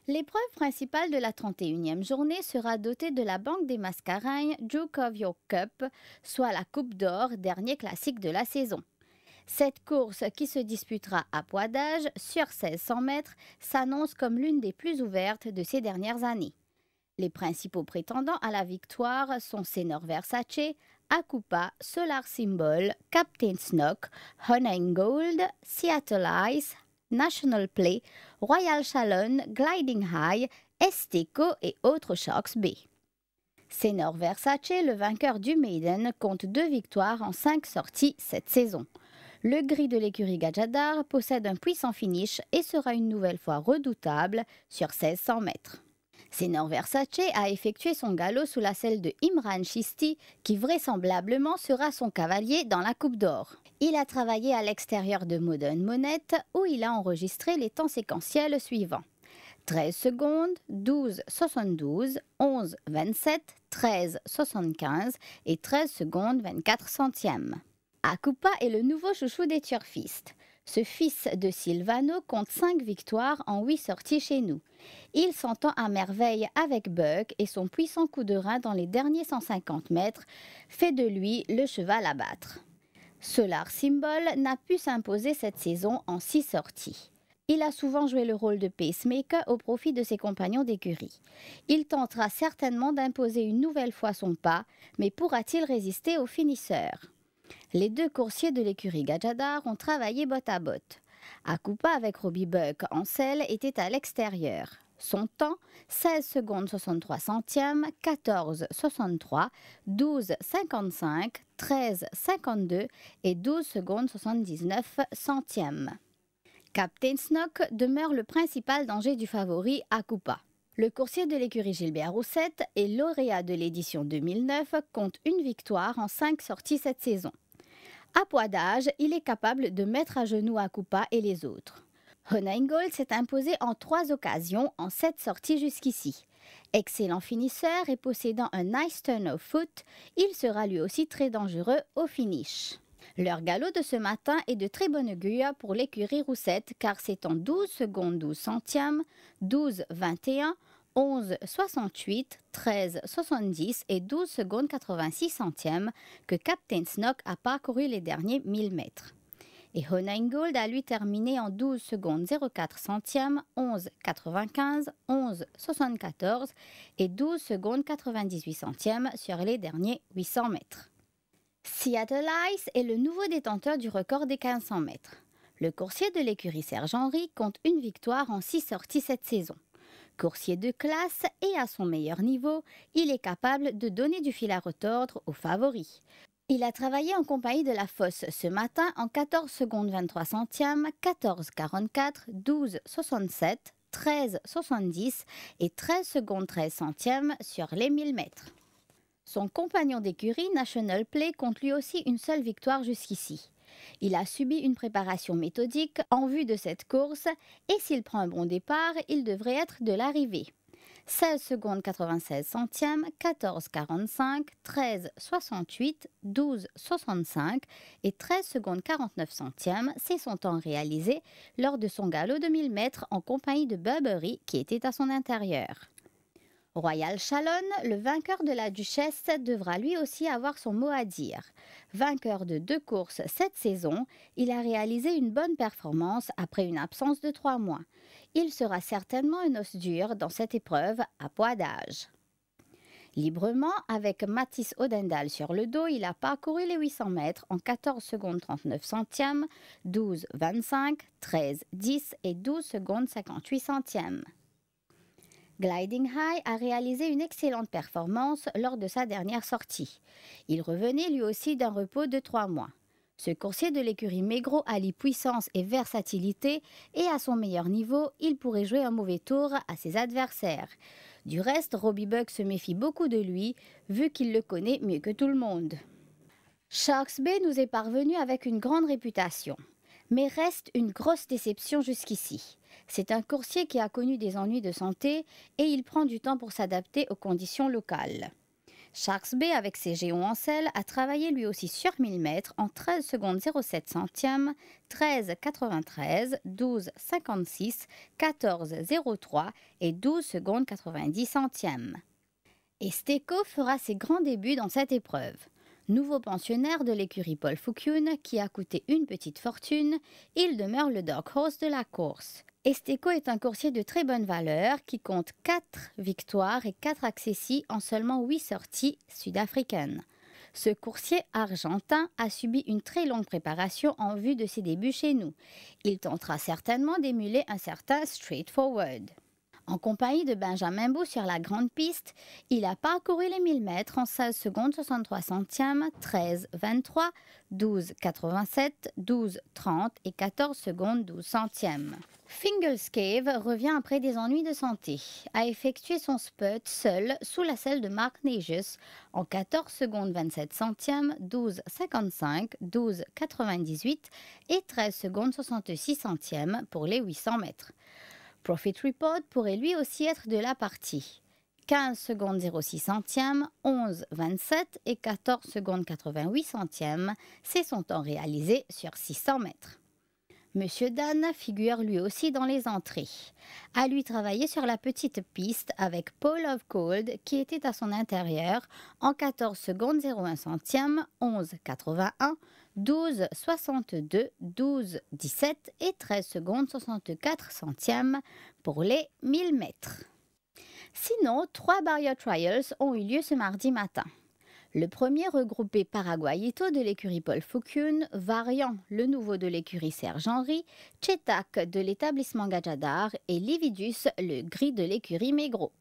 L'épreuve principale de la 31e journée sera dotée de la Banque des Mascareignes Duke of York Cup, soit la Coupe d'Or, dernier classique de la saison. Cette course, qui se disputera à poids d'âge sur 1600 mètres, s'annonce comme l'une des plus ouvertes de ces dernières années. Les principaux prétendants à la victoire sont Senor Versace, Akupa, Solar Symbol, Captain Snook, Honey Gold, Seattle Ice, National Play, Royal Chalon, Gliding High, Esteco et autres Sharks Bay. Senor Versace, le vainqueur du Maiden, compte 2 victoires en 5 sorties cette saison. Le gris de l'écurie Gajadar possède un puissant finish et sera une nouvelle fois redoutable sur 1600 mètres. Senor Versace a effectué son galop sous la selle de Imran Chisti, qui vraisemblablement sera son cavalier dans la Coupe d'Or. Il a travaillé à l'extérieur de Modern Monette, où il a enregistré les temps séquentiels suivants: 13 secondes, 12,72, 11,27, 13,75 et 13 secondes 24 centièmes. Akupa est le nouveau chouchou des turfistes. Ce fils de Silvano compte 5 victoires en 8 sorties chez nous. Il s'entend à merveille avec Buck et son puissant coup de rein dans les derniers 150 mètres fait de lui le cheval à battre. Solar Symbol n'a pu s'imposer cette saison en 6 sorties. Il a souvent joué le rôle de pacemaker au profit de ses compagnons d'écurie. Il tentera certainement d'imposer une nouvelle fois son pas, mais pourra-t-il résister aux finisseurs? Les 2 coursiers de l'écurie Gajadar ont travaillé botte à botte. Akupa avec Robbie Buck en selle était à l'extérieur. Son temps, 16 secondes 63 centièmes, 14,63, 12,55, 13,52 et 12 secondes 79 centièmes. Captain Snook demeure le principal danger du favori Akupa. Le coursier de l'écurie Gilbert Roussette et lauréat de l'édition 2009 compte une victoire en 5 sorties cette saison. À poids d'âge, il est capable de mettre à genoux Akupa et les autres. Honeygold s'est imposé en 3 occasions en 7 sorties jusqu'ici. Excellent finisseur et possédant un nice turn of foot, il sera lui aussi très dangereux au finish. Leur galop de ce matin est de très bonne augure pour l'écurie Roussette, car c'est en 12 secondes 12 centièmes, 12,21, 11,68, 13,70 et 12 secondes 86 centièmes que Captain Snook a parcouru les derniers 1000 mètres. Et Honeygold a lui terminé en 12 secondes 04 centièmes, 11,95, 11,74 et 12 secondes 98 centièmes sur les derniers 800 mètres. Seattle Ice est le nouveau détenteur du record des 1500 mètres. Le coursier de l'écurie Serge Henry compte une victoire en 6 sorties cette saison. Coursier de classe et à son meilleur niveau, il est capable de donner du fil à retordre aux favoris. Il a travaillé en compagnie de la Fosse ce matin en 14 secondes 23 centièmes, 14,44, 12,67, 13,70 et 13 secondes 13 centièmes sur les 1000 mètres. Son compagnon d'écurie, National Play, compte lui aussi une seule victoire jusqu'ici. Il a subi une préparation méthodique en vue de cette course et s'il prend un bon départ, il devrait être de l'arrivée. 16 secondes 96 centièmes, 14,45, 13,68, 12,65 et 13 secondes 49 centièmes, c'est son temps réalisé lors de son galop de 1000 mètres en compagnie de Burberry qui était à son intérieur. Royal Chalon, le vainqueur de la Duchesse, devra lui aussi avoir son mot à dire. Vainqueur de 2 courses cette saison, il a réalisé une bonne performance après une absence de 3 mois. Il sera certainement un os dur dans cette épreuve à poids d'âge. Librement, avec Mathis Odendal sur le dos, il a parcouru les 800 mètres en 14 secondes 39 centièmes, 12,25, 13,10 et 12 secondes 58 centièmes. Gliding High a réalisé une excellente performance lors de sa dernière sortie. Il revenait lui aussi d'un repos de 3 mois. Ce coursier de l'écurie Maigro allie puissance et versatilité et à son meilleur niveau, il pourrait jouer un mauvais tour à ses adversaires. Du reste, Robbie Buck se méfie beaucoup de lui, vu qu'il le connaît mieux que tout le monde. Sharks Bay nous est parvenu avec une grande réputation, mais reste une grosse déception jusqu'ici. C'est un coursier qui a connu des ennuis de santé et il prend du temps pour s'adapter aux conditions locales. Sharks Bay, avec ses géants en selle, a travaillé lui aussi sur 1000 mètres en 13 secondes 07 centièmes, 13,93, 12,56, 14,03 et 12 secondes 90 centièmes. Esteko fera ses grands débuts dans cette épreuve. Nouveau pensionnaire de l'écurie Paul Fouquioun, qui a coûté une petite fortune, il demeure le dark horse de la course. Esteko est un coursier de très bonne valeur qui compte 4 victoires et 4 accessis en seulement 8 sorties sud-africaines. Ce coursier argentin a subi une très longue préparation en vue de ses débuts chez nous. Il tentera certainement d'émuler un certain Straightforward. En compagnie de Benjamin Bou sur la grande piste, il a parcouru les 1000 mètres en 16 secondes 63 centièmes, 13,23, 12,87, 12,30 et 14 secondes 12 centièmes. Fingalscave revient après des ennuis de santé, a effectué son spurt seul sous la selle de Mark Nagius en 14 secondes 27 centièmes, 12,55, 12,98 et 13 secondes 66 centièmes pour les 800 mètres. Profit Report pourrait lui aussi être de la partie. 15 secondes 06 centièmes, 11,27 et 14 secondes 88 centièmes, c'est son temps réalisé sur 600 mètres. Monsieur Dan figure lui aussi dans les entrées. A lui travailler sur la petite piste avec Paul of Gold qui était à son intérieur en 14 secondes 01 centièmes, 11,81, 12,62, 12,17 et 13 secondes 64 centièmes pour les 1000 mètres. Sinon, 3 barrier trials ont eu lieu ce mardi matin. Le premier regroupait Paraguayito de l'écurie Paul Fouquioun, Variant, le nouveau de l'écurie Serge Henry, Chetak de l'établissement Gajadar et Lividus, le gris de l'écurie Mégro.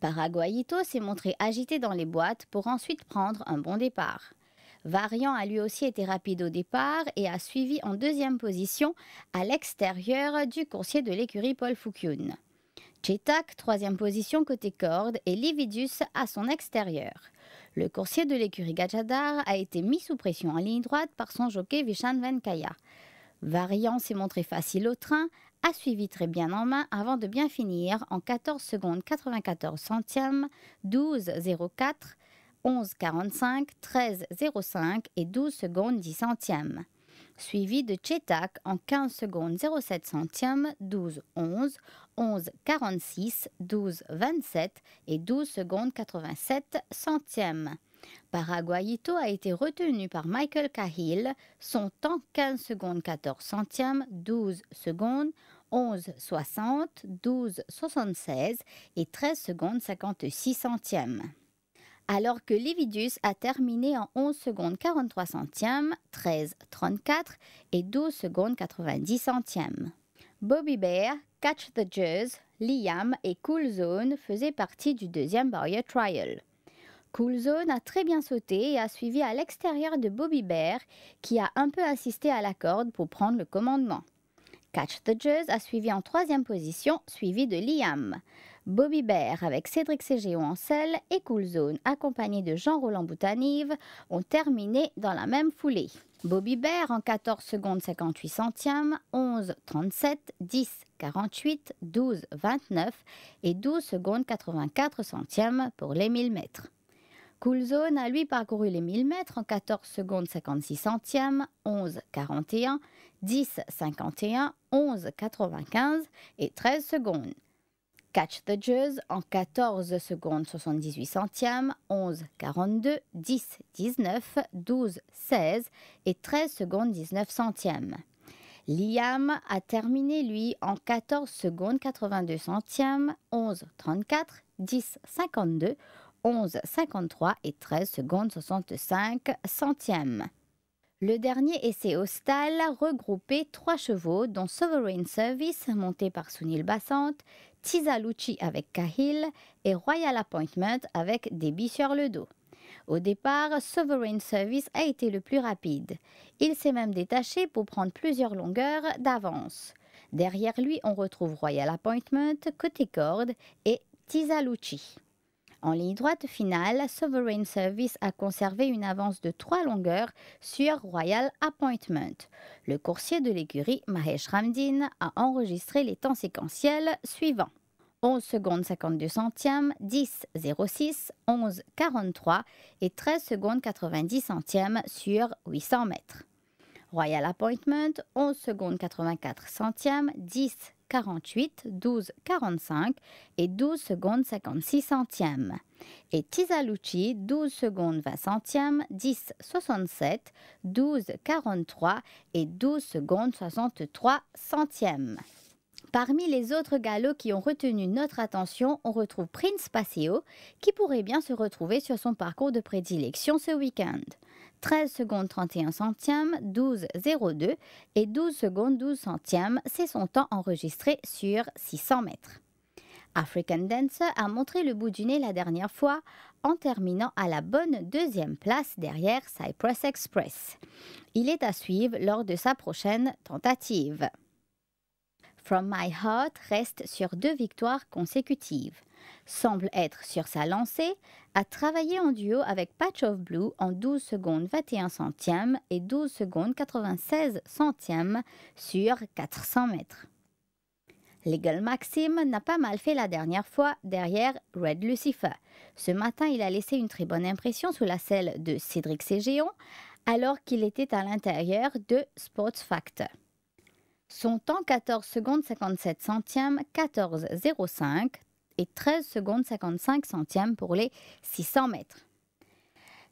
Paraguayito s'est montré agité dans les boîtes pour ensuite prendre un bon départ. Variant a lui aussi été rapide au départ et a suivi en deuxième position à l'extérieur du coursier de l'écurie Paul Fouquioun. Chetak, troisième position côté corde et Lividus à son extérieur. Le coursier de l'écurie Gajadar a été mis sous pression en ligne droite par son jockey Vishan Venkaya. Variant s'est montré facile au train, a suivi très bien en main avant de bien finir en 14 secondes 94 centièmes, 12,04, 11,45, 13,05 et 12 secondes 10 centièmes. Suivi de Chetak en 15 secondes 07 centièmes, 12,11, 11,46, 12,27 et 12 secondes 87 centièmes. Paraguayito a été retenu par Michael Cahill, son temps 15 secondes 14 centièmes, 12 secondes, 11,60, 12,76 et 13 secondes 56 centièmes. Alors que Lividus a terminé en 11 secondes 43 centièmes, 13,34 et 12 secondes 90 centièmes. Bobby Bear, Catch the Jazz, Liam et Cool Zone faisaient partie du deuxième barrier trial. Cool Zone a très bien sauté et a suivi à l'extérieur de Bobby Bear qui a un peu assisté à la corde pour prendre le commandement. Catch the Jazz a suivi en troisième position, suivi de Liam. Bobby Bear avec Cédric Ségéon en selle et Cool Zone accompagné de Jean-Roland Boutanive ont terminé dans la même foulée. Bobby Bear en 14 secondes 58 centièmes, 11,37, 10,48, 12,29 et 12 secondes 84 centièmes pour les 1000 mètres. Cool Zone a lui parcouru les 1000 mètres en 14 secondes 56 centièmes, 11,41, 10,51, 11,95 et 13 secondes. Catch the Jazz en 14 secondes 78 centièmes, 11,42, 10,19, 12,16 et 13 secondes 19 centièmes. Liam a terminé lui en 14 secondes 82 centièmes, 11,34, 10,52, 11,53 et 13 secondes 65 centièmes. Le dernier essai au stall regroupait 3 chevaux dont Sovereign Service monté par Sunil Basant, Tisaluchi avec Cahill et Royal Appointment avec Debbie sur le dos. Au départ, Sovereign Service a été le plus rapide. Il s'est même détaché pour prendre plusieurs longueurs d'avance. Derrière lui, on retrouve Royal Appointment, côté corde et Tisaluchi. En ligne droite finale, Sovereign Service a conservé une avance de 3 longueurs sur Royal Appointment. Le coursier de l'écurie, Mahesh Ramdin, a enregistré les temps séquentiels suivants. 11 secondes 52 centièmes, 10,06, 11,43 et 13 secondes 90 centièmes sur 800 mètres. Royal Appointment, 11 secondes 84 centièmes, 10,48, 12,45 et 12 secondes 56 centièmes. Et Tisaluchi, 12 secondes 20 centièmes, 10,67, 12,43 et 12 secondes 63 centièmes. Parmi les autres galops qui ont retenu notre attention, on retrouve Prince Paseo, qui pourrait bien se retrouver sur son parcours de prédilection ce week-end. 13 secondes 31 centièmes, 12,02 et 12 secondes 12 centièmes, c'est son temps enregistré sur 600 mètres. African Dancer a montré le bout du nez la dernière fois en terminant à la bonne deuxième place derrière Cypress Express. Il est à suivre lors de sa prochaine tentative. From My Heart reste sur 2 victoires consécutives. Semble être sur sa lancée, a travaillé en duo avec Patch of Blue en 12 secondes 21 centièmes et 12 secondes 96 centièmes sur 400 mètres. Legal Maxim n'a pas mal fait la dernière fois derrière Red Lucifer. Ce matin, il a laissé une très bonne impression sous la selle de Cédric Ségéon alors qu'il était à l'intérieur de Sports Factor. Son temps 14 secondes 57 centièmes, 14,05 et 13 secondes 55 centièmes pour les 600 mètres.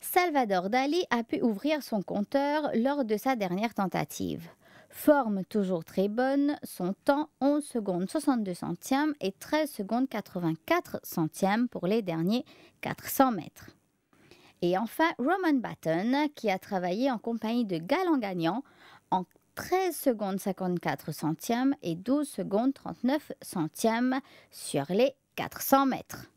Salvador Dali a pu ouvrir son compteur lors de sa dernière tentative. Forme toujours très bonne, son temps 11 secondes 62 centièmes et 13 secondes 84 centièmes pour les derniers 400 mètres. Et enfin, Roman Batten qui a travaillé en compagnie de Galant Gagnant en 13 secondes 54 centièmes et 12 secondes 39 centièmes sur les 400 mètres.